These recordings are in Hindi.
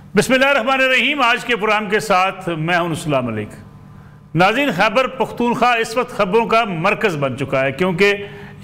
बिस्मिल्लाहिर्रहमानिर्रहीम। आज के प्रोग्राम के साथ मैं हूं इस्लाम मलिक। नाज़रीन, खैबर पख्तूनख्वा इस वक्त खबरों का मरकज़ बन चुका है, क्योंकि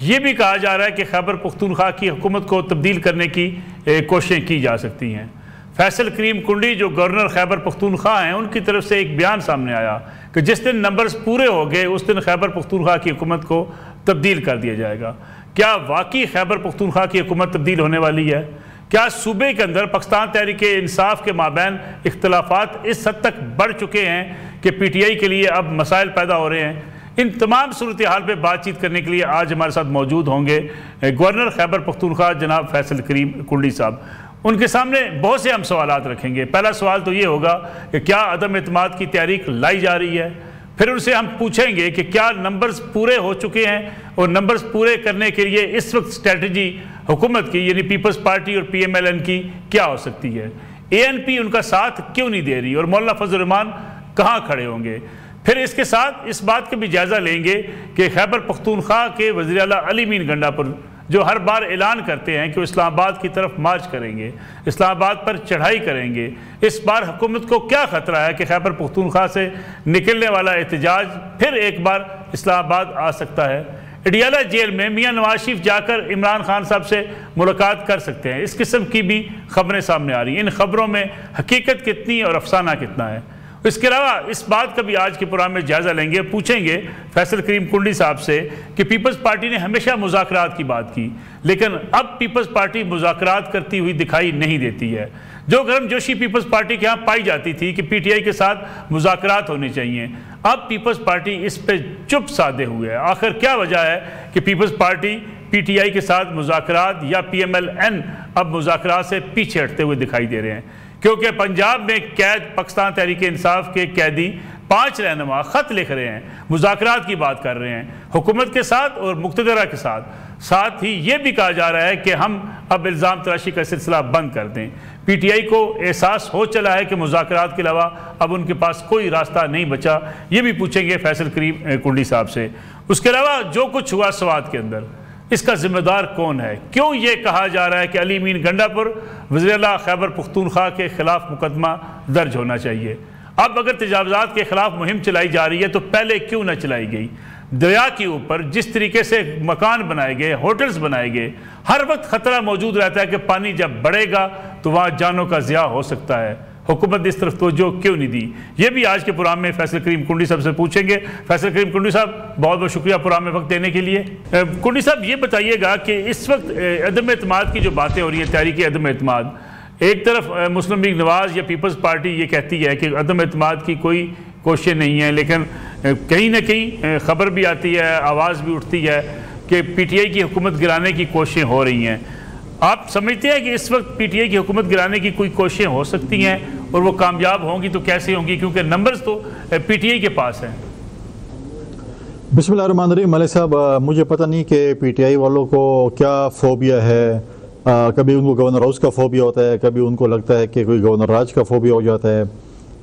ये भी कहा जा रहा है कि खैबर पख्तूनख्वा की हुकूमत को तब्दील करने की कोशिशें की जा सकती हैं। फैसल करीम कुंडी जो गवर्नर खैबर पख्तूनख्वा हैं, उनकी तरफ से एक बयान सामने आया कि जिस दिन नंबर्स पूरे हो गए उस दिन खैबर पख्तूनख्वा की हुकूमत को तब्दील कर दिया जाएगा। क्या वाकई खैबर पख्तूनख्वा की हुकूमत तब्दील होने वाली है? क्या सूबे के अंदर पाकिस्तान तहरीक इंसाफ के माबैन इख्तलाफात इस हद तक बढ़ चुके हैं कि PTI के लिए अब मसाइल पैदा हो रहे हैं? इन तमाम सूरत हाल पर बातचीत करने के लिए आज हमारे साथ मौजूद होंगे गवर्नर खैबर पख्तूनख्वा जनाब फैसल करीम कुंडी साहब। उनके सामने बहुत से हम सवालात रखेंगे। पहला सवाल तो ये होगा कि क्या अदम एतमाद की तहरीक लाई जा रही है? फिर उनसे हम पूछेंगे कि क्या नंबर्स पूरे हो चुके हैं और नंबर्स पूरे करने के लिए इस वक्त स्ट्रेटजी हुकूमत की यानी पीपल्स पार्टी और PMLN की क्या हो सकती है? ANP उनका साथ क्यों नहीं दे रही और मौलाना फजल रहमान कहाँ खड़े होंगे? फिर इसके साथ इस बात का भी जायज़ा लेंगे कि खैबर पख्तूनख्वा के वज़ीर आला अली मीन गंडापुर जो हर बार ऐलान करते हैं कि वो इस्लामाबाद की तरफ मार्च करेंगे, इस्लामाबाद पर चढ़ाई करेंगे, इस बार हुकूमत को क्या ख़तरा है कि खैबर पख्तूनख्वा से निकलने वाला एहतजाज फिर एक बार इस्लामाबाद आ सकता है? अडियाला जेल में मियाँ नवाज शरीफ जाकर इमरान खान साहब से मुलाकात कर सकते हैं। इस किस्म की भी खबरें सामने आ रही हैं। इन खबरों में हकीकत कितनी और अफसाना कितना है? इसके अलावा इस बात का भी आज के प्रोग्राम में जायज़ा लेंगे, पूछेंगे फैसल करीम कुंडी साहब से कि पीपल्स पार्टी ने हमेशा मुज़ाकरात की बात की, लेकिन अब पीपल्स पार्टी मुज़ाकरात करती हुई दिखाई नहीं देती है। जो गर्मजोशी पीपल्स पार्टी के यहाँ पाई जाती थी कि PTI के साथ मुज़ाकरात होने चाहिए, अब पीपल्स पार्टी इस पर चुप साधे हुए है। आखिर क्या वजह है कि पीपल्स पार्टी PTI के साथ मुज़ाकरात या PMLN अब मुज़ाकरात से पीछे हटते हुए दिखाई दे रहे हैं? क्योंकि पंजाब में कैद पाकिस्तान तहरीक इंसाफ के कैदी 5 रहनुमा ख़त लिख रहे हैं, मुज़ाकरात की बात कर रहे हैं हुकूमत के साथ और मुक़्तदरा के साथ। साथ ही ये भी कहा जा रहा है कि हम अब इल्ज़ाम तराशी का सिलसिला बंद कर दें। PTI को एहसास हो चला है कि मुज़ाकरात के अलावा अब उनके पास कोई रास्ता नहीं बचा। ये भी पूछेंगे फैसल करीम कुंडी साहब से। उसके अलावा जो कुछ हुआ स्वात के अंदर, इसका जिम्मेदार कौन है? क्यों ये कहा जा रहा है कि अली मीन गंडापुर वज़ीर आला खैबर पख्तूनख्वा के खिलाफ मुकदमा दर्ज होना चाहिए? अब अगर तजावुज़ात के खिलाफ मुहिम चलाई जा रही है तो पहले क्यों न चलाई गई? दरिया के ऊपर जिस तरीके से मकान बनाए गए, होटल्स बनाए गए, हर वक्त ख़तरा मौजूद रहता है कि पानी जब बढ़ेगा तो वहाँ जानों का ज़िया हो सकता है। हुकूमत ने इस तरफ तवज्जो क्यों नहीं दी? ये भी आज के प्रोग्राम में फैसल करीम कुंडी साहब से पूछेंगे। फैसल करीम कुंडी साहब, बहुत बहुत शुक्रिया प्रोग्राम में वक्त देने के लिए। कुंडी साहब, ये बताइएगा कि इस वक्त अदम एतमाद की जो बातें हो रही हैं, तहरीक अदम एतमाद, एक तरफ मुस्लिम लीग नवाज़ या पीपल्स पार्टी ये कहती है कि अदम एतमाद की कोई कोशिश नहीं है, लेकिन कहीं ना कहीं खबर भी आती है, आवाज़ भी उठती है कि PTI की हुकूमत गिराने की कोशिशें हो रही हैं। आप समझते हैं कि इस वक्त PTI की हुकूमत गिराने की कोई कोशिशें हो सकती हैं और वो कामयाब होंगी तो कैसे होंगी, क्योंकि नंबर्स तो PTI के पास हैं? बिस्मिल्लाहिर्रहमानिर्रहीम। मलिक साहब, मुझे पता नहीं कि PTI वालों को क्या फोबिया है। कभी उनको गवर्नर हाउस का फोबिया होता है, कभी उनको लगता है कि कोई गवर्नर राज का फोबिया हो जाता है,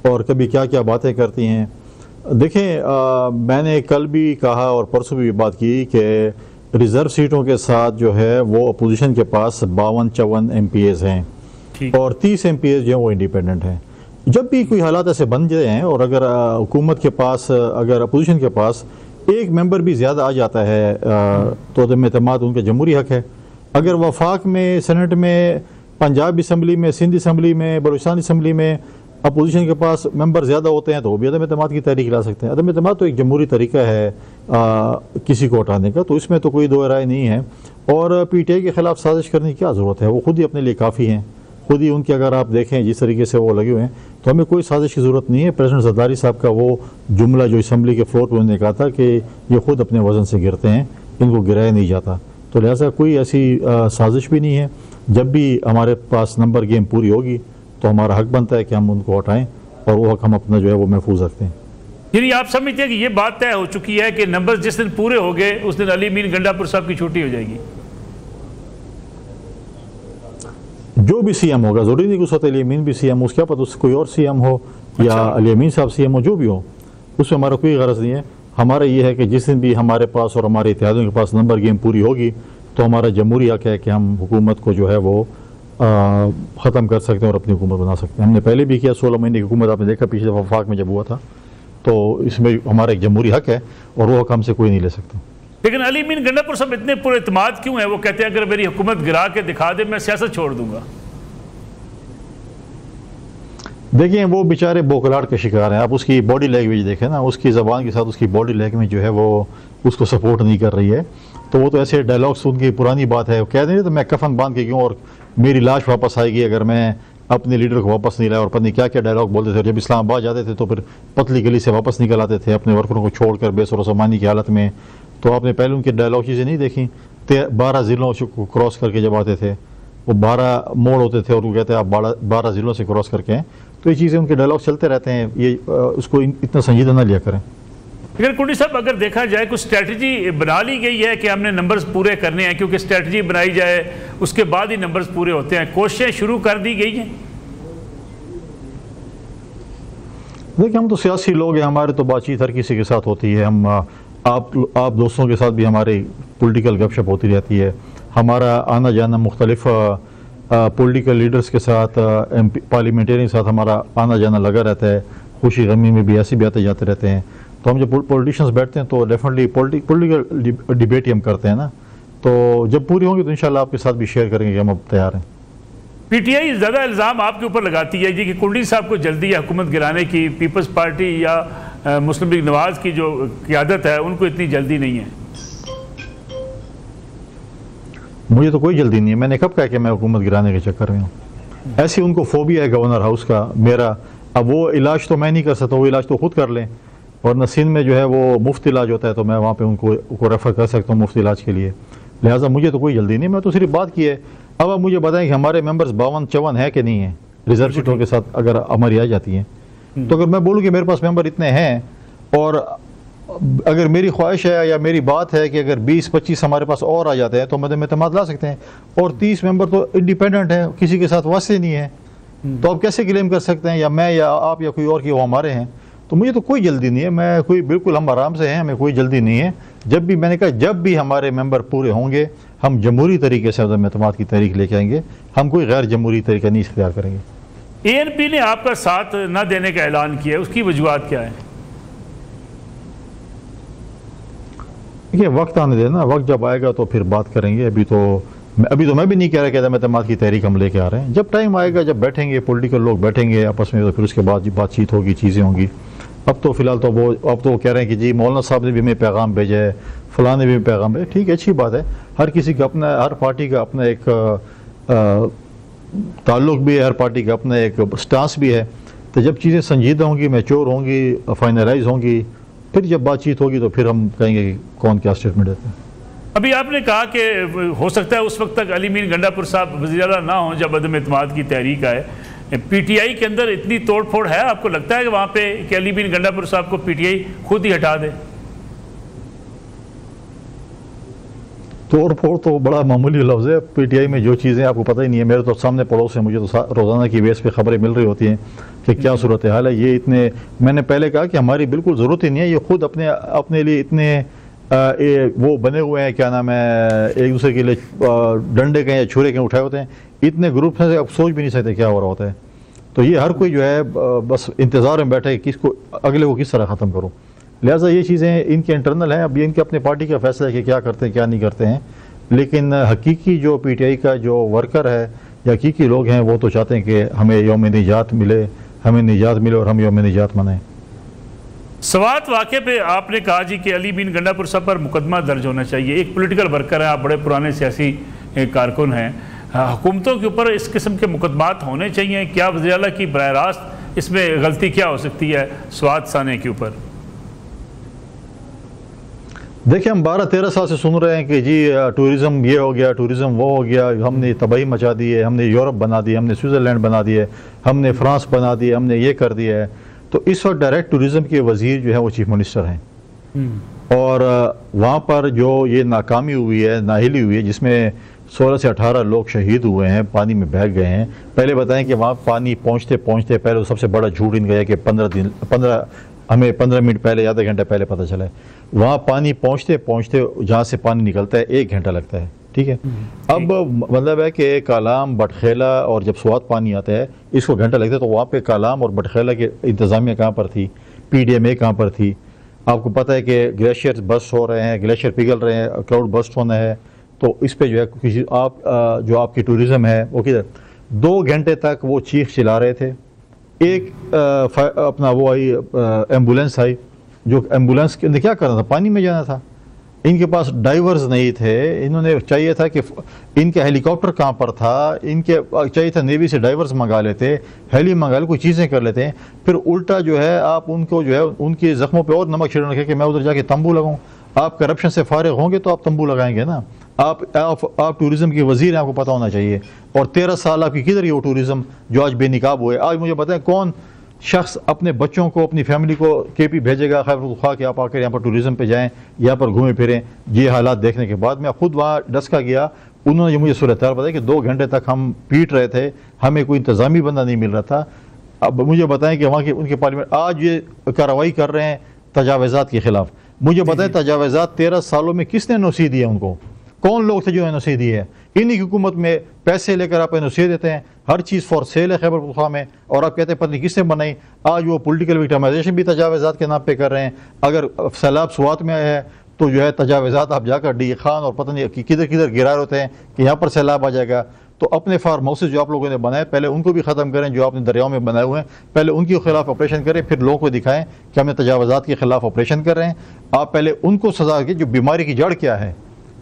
और कभी क्या क्या बातें करती हैं। देखें, मैंने कल भी कहा और परसों भी बात की कि रिज़र्व सीटों के साथ जो है वो अपोजिशन के पास 52-54 MPs हैं और 30 MPs जो हैं वो इंडिपेंडेंट हैं। जब भी कोई हालात ऐसे बन जाए हैं और अगर हुकूमत के पास, अगर अपोजिशन के पास एक मेंबर भी ज़्यादा आ जाता है तो अदम एतमाद उनका जमहूरी हक है। अगर वफाक में, सेनेट में, पंजाब असम्बली में, सिंध असम्बली में, बलूचिस्तान असम्बली में अपोजिशन के पास मेंबर ज़्यादा होते हैं तो वो भी अदम एतमाद की तहरीक ला सकते हैं। अदम एतमाद तो एक जमहूरी तरीका है किसी को हटाने का, तो इसमें तो कोई दो राय नहीं है। और PTI के ख़िलाफ़ साजिश करने की क्या ज़रूरत है? वो खुद ही अपने लिए काफ़ी हैं, खुद ही उनके, अगर आप देखें जिस तरीके से वो लगे हुए हैं, तो हमें कोई साजिश की ज़रूरत नहीं है। प्रेसिडेंट ज़रदारी साहब का वो जुमला जो असम्बली के फ्लोर पर उन्होंने कहा था कि ये खुद अपने वज़न से गिरते हैं, इनको गिराया नहीं जाता, तो लिहाजा कोई ऐसी साजिश भी नहीं है। जब भी हमारे पास नंबर गेम पूरी होगी तो हमारा हक बनता है कि हम उनको हटाएं और वो हक हम अपना जो है वो महफूज रखते हैं। यानी आप समझते हैं कि ये बात तय हो चुकी है कि नंबर जिस दिन पूरे हो गए उस दिन अली मीन गंडापुर साहब की छुट्टी हो जाएगी? जो भी CM होगा, जरूरी नहीं कि उस वक्त अली अमीन भी CM हो, उसके पता उससे कोई और CM हो या अली अमीन साहब CM हो, जो भी हो, उसमें हमारा कोई गरज नहीं है। हमारा ये है कि जिस दिन भी हमारे पास और हमारे इत्तेहादियों के पास नंबर गेम पूरी होगी तो हमारा जमहूरी हक है कि हम हुकूमत को जो है वो ख़त्म कर सकते हैं और अपनी हुकूमत बना सकते हैं। हमने पहले भी किया, 16 महीने की हुकूमत आपने देखा पिछले दफ़ा वफाक में जब हुआ था। तो इसमें हमारा एक जमहूरी हक है और वो हक हमसे कोई नहीं ले सकता। लेकिन अली मीन गंडापुर साहब इतने पुरएतमाद क्यों है? वो कहते हैं अगर मेरी हुकूमत गिरा के दिखा दे मैं सियासत छोड़ दूंगा। देखिए वो बेचारे बोखलाहट के शिकार हैं। आप उसकी बॉडी लैंग्वेज देखें ना, उसकी ज़बान के साथ उसकी बॉडी लैंग्वेज जो है वो उसको सपोर्ट नहीं कर रही है। तो वो तो ऐसे डायलॉग्स उनकी पुरानी बात है, कह दें तो मैं कफन बांध के क्यों और मेरी लाश वापस आएगी अगर मैं अपने लीडर को वापस नहीं लाया, और पता नहीं क्या क्या डायलॉग बोलते थे। और जब इस्लामाबाद जाते थे तो फिर पतली गली से वापस निकल आते थे अपने वर्करों को छोड़कर बेसर सामानी की हालत में। तो आपने पहले उनके डायलॉग चीज़ें नहीं देखी? 12 ज़िलों को क्रॉस करके जब आते थे, वो 12 मोड़ होते थे और वो कहते हैं आप 12 ज़िलों से क्रॉस करके हैं। तो ये चीज़ें उनके डायलॉग चलते रहते हैं, ये उसको इतना संजीदा ना लिया करें। लेकिन कुंडी साहब अगर देखा जाए कुछ स्ट्रेटजी बना ली गई है कि हमने नंबर्स पूरे करने हैं, क्योंकि स्ट्रेटजी बनाई जाए उसके बाद ही नंबर्स पूरे होते हैं, कोशिशें शुरू कर दी गई हैं? देखिए हम तो सियासी लोग हैं, हमारे तो बातचीत हर किसी के साथ होती है। हम आप दोस्तों के साथ भी हमारी पॉलिटिकल गपशप होती रहती है। हमारा आना जाना मुख्तलिफ पॉलिटिकल लीडर्स के साथ, पार्लियामेंटेरियन के साथ हमारा आना जाना लगा रहता है। खुशी गमी में भी ऐसे भी आते जाते रहते हैं। तो हम जब पॉलिटिशियंस बैठते हैं तो डेफिनेटली पॉलिटिकल डिबेट ही हम करते हैं ना। तो जब पूरी होंगी तो इंशाल्लाह आपके साथ भी शेयर करेंगे कि हम अब तैयार हैं। पीटीआई ज़्यादा इल्ज़ाम आपके ऊपर लगाती है जी कि कुंडी साहब को जल्दी है हुकूमत गिराने की, पीपल्स पार्टी या मुस्लिम लीग नवाज की जो क़यादत है उनको इतनी जल्दी नहीं है। मुझे तो कोई जल्दी नहीं है। मैंने कब कहा कि मैं हुकूमत गिराने के चक्कर में हूँ? ऐसे उनको फोबिया है गवर्नर हाउस का मेरा। अब वो इलाज तो मैं नहीं कर सकता, वो इलाज तो खुद कर लें। और नसीन में जो है वो मुफ्त इलाज होता है तो मैं वहाँ पे उनको रेफ़र कर सकता हूँ मुफ्त इलाज के लिए। लिहाजा मुझे तो कोई जल्दी नहीं, मैं तो सिर्फ बात की है। अब आप मुझे बताएं कि हमारे मेंबर्स 52-54 है कि नहीं है रिजर्व सीटों के साथ अगर हमारी आ जाती हैं। तो अगर मैं बोलूँ कि मेरे पास मेंबर इतने हैं और अगर मेरी ख्वाहिश है या मेरी बात है कि अगर 20-25 हमारे पास और आ जाते हैं तो मदद में एतमाद ला सकते हैं। और 30 मेंबर तो इंडिपेंडेंट है, किसी के साथ वास्ते नहीं है। तो आप कैसे क्लेम कर सकते हैं या मैं या आप या कोई और कि वो हमारे हैं? तो मुझे तो कोई जल्दी नहीं है, मैं कोई बिल्कुल हम आराम से हैं, हमें कोई जल्दी नहीं है। जब भी मैंने कहा जब भी हमारे मेंबर पूरे होंगे हम जमहूरी तरीके से अदम एतमाद की तहरीक लेके आएंगे, हम कोई गैर जमहूरी तरीका नहीं इख्तियार करेंगे। ANP ने आपका साथ न देने का ऐलान किया है, उसकी वजूहत क्या है? देखिए वक्त आने देना, वक्त जब आएगा तो फिर बात करेंगे। अभी तो मैं भी नहीं कह रहा कि अदम एतमाद की तहरीक हम लेके आ रहे हैं। जब टाइम आएगा, जब बैठेंगे पॉलिटिकल लोग बैठेंगे आपस में, तो फिर उसके बाद बातचीत होगी, चीज़ें होंगी। अब तो फ़िलहाल तो वो कह रहे हैं कि जी मौलाना साहब ने भी हमें पैगाम भेजा है, फ़लाँ ने भी पैगाम भेजा। ठीक है, अच्छी बात है। हर किसी का अपना, हर पार्टी का अपना एक ताल्लुक़ भी है, हर पार्टी का अपना एक स्टांस भी है। तो जब चीज़ें संजीदा होंगी, मैच्योर होंगी, फाइनलाइज होंगी, फिर जब बातचीत होगी तो फिर हम कहेंगे कि कौन क्या स्टेटमेंट देते हैं। अभी आपने कहा कि हो सकता है उस वक्त तक अली मीन गंडापुर साहब वज़ीर-ए-आला ना हो जब अदम एतमाद की तहरीक आए। पीटीआई के अंदर इतनी तोड़ फोड़ है, आपको लगता है कि वहाँ पे कि अली मीन गंडापुर साहब को पीटीआई खुद ही हटा दे? तोड़ फोड़ तो बड़ा मामूली लफ्ज़ है। पीटीआई में जो चीज़ें आपको पता ही नहीं है। मेरे तो सामने पड़ोस है, मुझे तो रोज़ाना की बेस पे खबरें मिल रही होती हैं कि क्या सूरत हाल है। ये इतने, मैंने पहले कहा कि हमारी बिल्कुल ज़रूरत ही नहीं है। ये खुद अपने लिए इतने वो बने हुए हैं, क्या नाम है, एक दूसरे के लिए डंडे के या छुरे के उठाए होते हैं। इतने ग्रुप हैं आप सोच भी नहीं सकते क्या हो रहा होता है। तो ये हर कोई जो है बस इंतज़ार में बैठा है कि किसको अगले को किस तरह ख़त्म करूँ। लिहाजा ये चीज़ें इनके इंटरनल हैं। अब ये इनके अपने पार्टी का फैसला है कि क्या करते हैं क्या नहीं करते हैं। लेकिन हकीकी जो पीटीआई का जो वर्कर है या हकीकी लोग हैं वो तो चाहते हैं कि हमें यौम निजात मिले, हमें निजात मिले और हम यौम निजात मनाएं। स्वात वाक़े पे आपने कहा जी कि अली मीन गंडापुर साहब पर मुकदमा दर्ज होना चाहिए। एक पॉलिटिकल वर्कर है, आप बड़े पुराने सियासी कारकुन हैं, हुकूमतों के ऊपर इस किस्म के मुकदमात होने चाहिए? क्या वज़ीर-ए-आला की बराह रास्त इसमें गलती क्या हो सकती है स्वात साने के ऊपर? देखिए हम 12-13 साल से सुन रहे हैं कि जी टूरिज़म ये हो गया, टूरिज़म वो हो गया, हमने तबाही मचा दी है, हमने यूरोप बना दी, हमने स्विट्ज़रलैंड बना दिए, हमने फ्रांस बना दिए, हमने ये कर दिया है। तो इस वक्त डायरेक्ट टूरिज़म के वज़ीर जो है वो चीफ मिनिस्टर हैं। और वहाँ पर जो ये नाकामी हुई है, नाहिली हुई है, जिसमें 16 से 18 लोग शहीद हुए हैं, पानी में बह गए हैं। पहले बताएं कि वहाँ पानी पहुँचते पहुँचते पहले सबसे बड़ा झूठ इनका है कि 15 मिनट पहले, आधा घंटा पहले पता चला है। वहाँ पानी पहुँचते पहुँचते जहाँ से पानी निकलता है 1 घंटा लगता है। ठीक है। अब मतलब है कि कालाम, बटखेला और जब स्वात पानी आता है इसको घंटा लगता है, तो वहाँ पे कालाम और बटखेला के इंतज़ामिया कहाँ पर थी, PDMA कहाँ पर थी। आपको पता है कि ग्लेशियर बस्ट हो रहे हैं, ग्लेशियर पिघल रहे हैं, क्लाउड बस्ट होना है, तो इस पे जो है किसी आप जो आपकी टूरिज़्म है वो किधर। 2 घंटे तक वो चीख चिल्ला रहे थे। एक अपना वो आई एम्बुलेंस आई, जो एम्बुलेंस के अंदर क्या करना था, पानी में जाना था। इनके पास डाइवर्स नहीं थे, इन्होंने चाहिए था कि इनके हेलीकॉप्टर कहाँ पर था, इनके चाहिए था नेवी से डाइवर्स मंगा लेते, हेली मंगा ले, कोई चीज़ें कर लेते हैं। फिर उल्टा जो है आप उनको जो है उनके ज़ख्मों पे और नमक छिड़कने के कि मैं उधर जाके तंबू लगाऊं। आप करप्शन से फारिग होंगे तो आप तंबू लगाएंगे ना। आप टूरिज़्म के वज़ीर हैं, आपको पता होना चाहिए। और 13 साल आपकी किधर ये वो टूरिज़्म जो आज बेनिकाब हुए। आज मुझे बताएं कौन शख्स अपने बच्चों को, अपनी फैमिली को KP भेजेगा खैबर पख्तूनख्वा कि आप आकर यहाँ पर टूरिज़्म पे जाएं, यहाँ पर घूमें फिरें। ये हालात देखने के बाद मैं खुद वहाँ डस्का गया, उन्होंने मुझे सूरत हाल बताया कि 2 घंटे तक हम पीट रहे थे, हमें कोई इंतज़ामी बंदा नहीं मिल रहा था। अब मुझे बताएं कि वहाँ के उनके पार्लियामेंट आज ये कार्रवाई कर रहे हैं तजावज़ात के ख़िलाफ़। मुझे बताएं तजावज़ात 13 सालों में किसने NOC दिया उनको, कौन लोग थे जो NOC दिए है। इन्हीं की हुकूमत में पैसे लेकर आप NOC देते हैं, हर चीज़ फॉर सेल है खैबर पख्तूनख्वा में, और आप कहते हैं पत्नी किसने बनाई। आज वो पॉलिटिकल विक्टिमाइजेशन भी तजावज़ात के नाम पे कर रहे हैं। अगर सैलाब स्वात में है तो जो है तजावज़ात आप जाकर डी खान और पता नहीं किधर किधर गिरा होते हैं कि यहाँ पर सैलाब आ जाएगा। तो अपने फार्म हाउसेज जो आप लोगों ने बनाए पहले उनको भी ख़त्म करें, जो आपने दरियाओं में बनाए हुए हैं पहले उनके खिलाफ ऑपरेशन करें, फिर लोगों को दिखाएं कि हमने तजावज़ात के खिलाफ ऑपरेशन कर रहे हैं। आप पहले उनको सजा की, जो बीमारी की जड़ क्या है,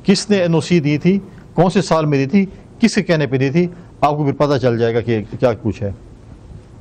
किसने NOC दी थी, कौन से साल में दी थी, किसके कहने पे दी थी, आपको फिर पता चल जाएगा कि क्या कुछ है।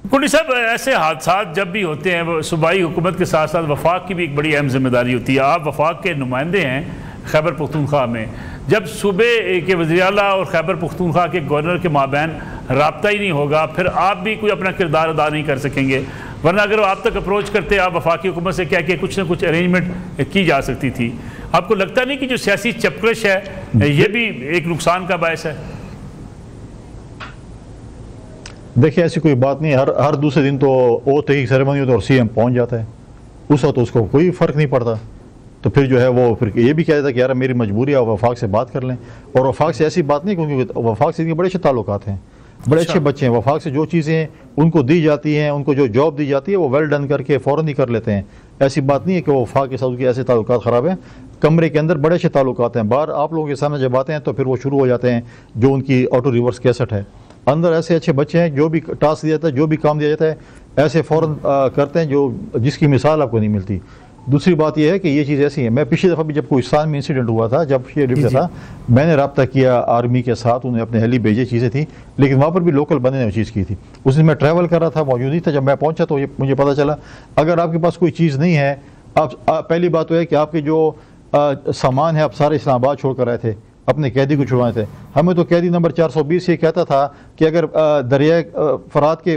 कुंडी साहब, ऐसे हादसा जब भी होते हैं वो सूबाई हुकूमत के साथ साथ वफाक की भी एक बड़ी अहम जिम्मेदारी होती है। आप वफाक के नुमाइंदे हैं खैबर पख्तूनख्वा में। जब सूबे के वज़ीर आला और खैबर पख्तूनख्वा के गवर्नर के माबैन रब्ता ही नहीं होगा, फिर आप भी कोई अपना किरदार अदा नहीं कर सकेंगे। वरना अगर आप तक अप्रोच करते आप वफाकी हुकूमत से क्या कि कुछ ना कुछ अरेंजमेंट की जा सकती थी। आपको लगता नहीं कि जो सियासी चपकश है ये भी एक नुकसान का बायस है? देखिए ऐसी कोई बात नहीं, हर दूसरे दिन तो ओ तहकीक सेरेमनी होता है और CM पहुंच जाता है, उस वक्त तो उसको कोई फ़र्क नहीं पड़ता। तो फिर जो है वो फिर ये भी कह देता कि यार मेरी मजबूरी है, वफाक से बात कर लें। और वफाक से ऐसी बात नहीं, क्योंकि वफाक से इनके बड़े अच्छे ताल्लुकात हैं, बड़े अच्छे बच्चे हैं। वफाक से जो चीज़ें उनको दी जाती हैं, उनको जो जॉब दी जाती है वो वेल डन करके फ़ौरन ही कर लेते हैं। ऐसी बात नहीं है कि वफाक के साथ उनके ऐसे ताल्लुकात ख़राब हैं। कमरे के अंदर बड़े अच्छे ताल्लुकात हैं, बाहर आप लोगों के सामने जब आते हैं तो फिर वो शुरू हो जाते हैं जो उनकी ऑटो रिवर्स कैसेट है। अंदर ऐसे अच्छे बच्चे हैं, जो भी टास्क दिया जाता है, जो भी काम दिया जाता है ऐसे फ़ौरन करते हैं जो जिसकी मिसाल आपको नहीं मिलती। दूसरी बात यह है कि ये चीज़ ऐसी है, मैं पिछली दफ़ा भी जब कोहिस्तान में इंसिडेंट हुआ था, जब ये डिप्टी था, मैंने रब्ता किया आर्मी के साथ, उन्हें अपने हेली भेजे, चीज़ें थी, लेकिन वहाँ पर भी लोकल बंदे ने वो चीज़ की थी। उस दिन मैं ट्रैवल कर रहा था, मौजूद नहीं था, जब मैं पहुँचा तो ये मुझे पता चला अगर आपके पास कोई चीज़ नहीं है, आप पहली बात तो है कि आपके जो सामान है आप सारे इस्लामाबाद छोड़ कर आए थे, अपने कैदी को छुड़वाए थे। हमें तो कैदी नंबर 420 ये कहता था कि अगर दरिया फरात के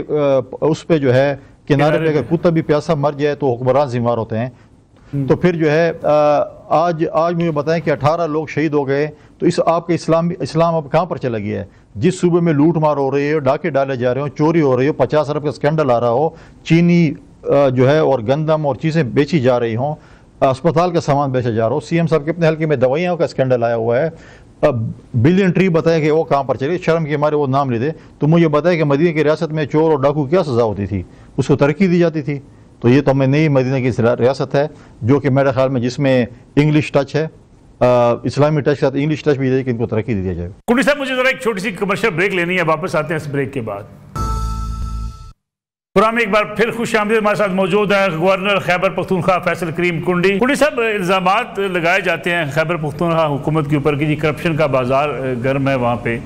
उस पे जो है किनारे पे अगर कुत्ता भी प्यासा मर जाए तो हुक्मरान जिम्मेदार होते हैं। तो फिर जो है आज मुझे बताएं कि 18 लोग शहीद हो गए। तो इस आपके इस्लाम अब कहाँ पर चला गया है? जिस सूबे में लूट मार हो रही है, डाके डाले जा रहे हो, चोरी हो रही हो, 50 अरब का स्कैंडल आ रहा हो, चीनी जो है और गंदम और चीज़ें बेची जा रही हों, अस्पताल का सामान बेचा जा रहा हो, CM साहब के अपने हल्के में दवाइयों का स्कैंडल आया हुआ है, बिलियन ट्री बताया कि वो कहाँ पर चले, शर्म के हमारे वो नाम ले दे। तो मुझे बताया कि मदीने की रियासत में चोर और डाकू क्या सज़ा होती थी, उसको तरक्की दी जाती थी। तो ये तो हमें नई मदीना की रियासत है जो कि मेरे ख्याल में जिसमें इंग्लिश टच है, इस्लामी टच के साथ इंग्लिश टच भी है कि इनको तरक्की दी जाए। कुंडी साहब, मुझे ज़रा एक छोटी सी कमर्शियल ब्रेक लेनी है, वापस आते हैं इस ब्रेक के बाद। प्रोग्राम एक बार फिर खुश आमदीद, हमारे साथ मौजूद है गवर्नर खैबर पख्तूनख्वा फैसल करीम कुंडी। कुंडी साहब, इल्ज़ामात लगाए जाते हैं खैबर पख्तूनख्वा हुकूमत के ऊपर कि जी करप्शन का बाजार गर्म है वहाँ पे,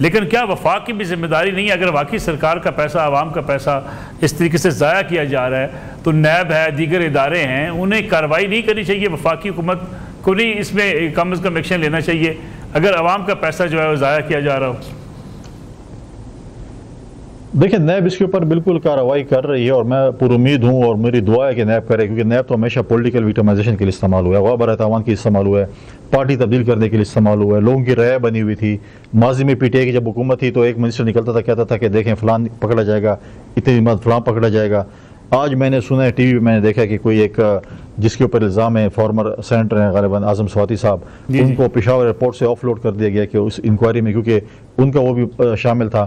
लेकिन क्या वफाक की भी जिम्मेदारी नहीं है? अगर वाकई सरकार का पैसा, आवाम का पैसा इस तरीके से ज़ाया किया जा रहा है तो नैब है, दीगर इदारे हैं, उन्हें कार्रवाई नहीं करनी चाहिए? वफाकी हुकूमत को नहीं इसमें कम अज़ कम एक्शन लेना चाहिए अगर आवाम का पैसा जो है वो ज़ाया किया जा रहा हो? देखिए, नैब इसके ऊपर बिल्कुल कार्रवाई कर रही है और मैं पूरी उम्मीद हूँ और मेरी दुआ है कि नैब करे, क्योंकि नैब तो हमेशा पॉलिटिकल विक्टिमाइजेशन के लिए इस्तेमाल हुआ है, गैर तावान के इस्तेमाल हुआ है, पार्टी तब्दील करने के लिए इस्तेमाल हुआ है, लोगों की राय बनी हुई थी। माजी में PTI की जब हुकूमत थी तो एक मिनिस्टर निकलता था, कहता था कि देखें फ़लान पकड़ा जाएगा, इतनी मत फ़लान पकड़ा जाएगा। आज मैंने सुना है टीवी पे मैंने देखा कि कोई एक जिसके ऊपर इल्ज़ाम है, फॉर्मर सेनेटर हैं गालिबन आजम स्वाति साहब, उनको पेशावर एयरपोर्ट से ऑफलोड कर दिया गया कि उस इंक्वायरी में, क्योंकि उनका वो भी शामिल था,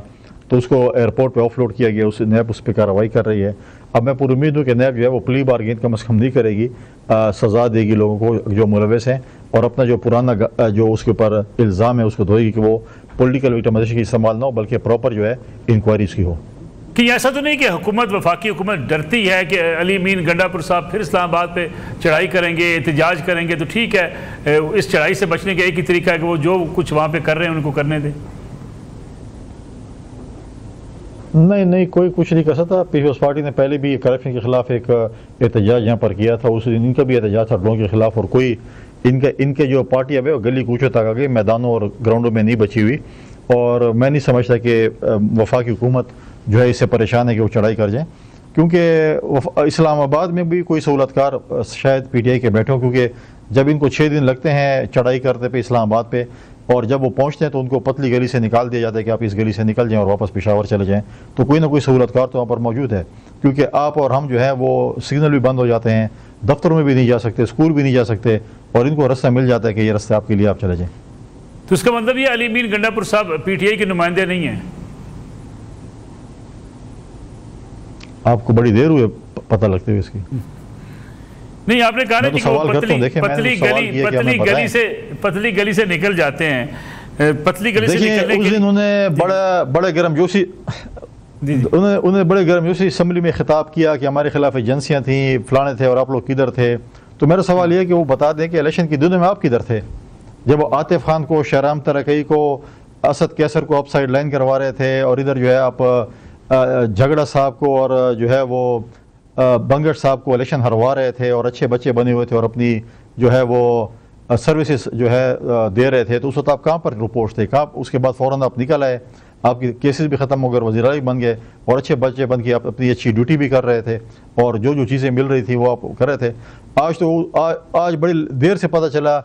तो उसको एयरपोर्ट पे ऑफलोड किया गया। उस नैब उस पर कार्रवाई कर रही है। अब मैं पूरी उम्मीद हूँ कि नैब जो है वो प्ली बारगेन कम से कम नहीं करेगी, सज़ा देगी लोगों को जो मुलविस हैं, और अपना जो पुराना जो उसके ऊपर इल्ज़ाम है उसको धोएगी कि वो पॉलिटिकल विक्टिमाइजेशन की इस्तेमाल ना हो, बल्कि प्रॉपर जो है इंक्वायरी उसकी हो। कि ऐसा तो नहीं कि हुकूमत, वफाकी हुकूमत डरती है कि अली मीन गंडापुर साहब फिर इस्लामाबाद पे चढ़ाई करेंगे, एहतजाज करेंगे, तो ठीक है इस चढ़ाई से बचने का एक ही तरीका है कि वो जो कुछ वहाँ पे कर रहे हैं उनको करने दें? नहीं, कोई कुछ नहीं कर सकता। पीपल्स पार्टी ने पहले भी करप्शन के खिलाफ एक एहतजाज यहाँ पर किया था, उस दिन इनका भी एहतजाज था लोगों के खिलाफ, और कोई इनके जो पार्टी अब है वो गली कूचों तक आ गई, मैदानों और ग्राउंडों में नहीं बची हुई। और मैं नहीं समझता कि वफाकी हुकूमत जो है इससे परेशान है कि वो चढ़ाई कर जाए, क्योंकि इस्लामाबाद में भी कोई सहूलतकार शायद PTI के बैठे हों, क्योंकि जब इनको 6 दिन लगते हैं चढ़ाई करते पे इस्लामाबाद पे, और जब वो पहुंचते हैं तो उनको पतली गली से निकाल दिया जाता है कि आप इस गली से निकल जाएं और वापस पेशावर चले जाएं। तो कोई ना कोई सहूलतकार तो वहाँ पर मौजूद है, क्योंकि आप और हम जो है वो सिग्नल भी बंद हो जाते हैं, दफ्तरों में भी नहीं जा सकते, स्कूल भी नहीं जा सकते, और इनको रास्ता मिल जाता है कि ये रास्ता आपके लिए, आप चले जाएँ। तो इसका मतलब ये अली मीन गंडापुर साहब PTI के नुमाइंदे नहीं हैं? आपको बड़ी देर हुई पता लगते हुए इसकी? नहीं, आपने कहा ना कि पतली गली से निकल जाते हैं, पतली गली से निकलने उस दिन उन्हें बड़े गर्मजोशी उन्हें बड़े गर्मजोशी असम्बली में खिताब किया कि हमारे खिलाफ एजेंसियां थी, फलाने थे, और आप लोग किधर थे। तो मेरा सवाल यह है कि वो बता दें कि इलेक्शन की दिनों में आप किधर थे, जब वो आतिफ खान को, शहराम तरकई को, असद कैसर को आप साइड लाइन करवा रहे थे, और इधर जो है आप झगड़ा साहब को और जो है वो बंगट साहब को इलेक्शन हरवा रहे थे, और अच्छे बच्चे बने हुए थे, और अपनी जो है वो सर्विसेज जो है दे रहे थे। तो उस वक्त आप कहाँ पर रिपोर्ट थे, कहाँ? उसके बाद फ़ौरन आप निकल आए, आपके केसेस भी ख़त्म हो गए, वज़ीर आला बन गए, और अच्छे बच्चे बन के आप अपनी अच्छी ड्यूटी भी कर रहे थे, और जो चीज़ें मिल रही थी वो आप कर रहे थे। आज बड़ी देर से पता चला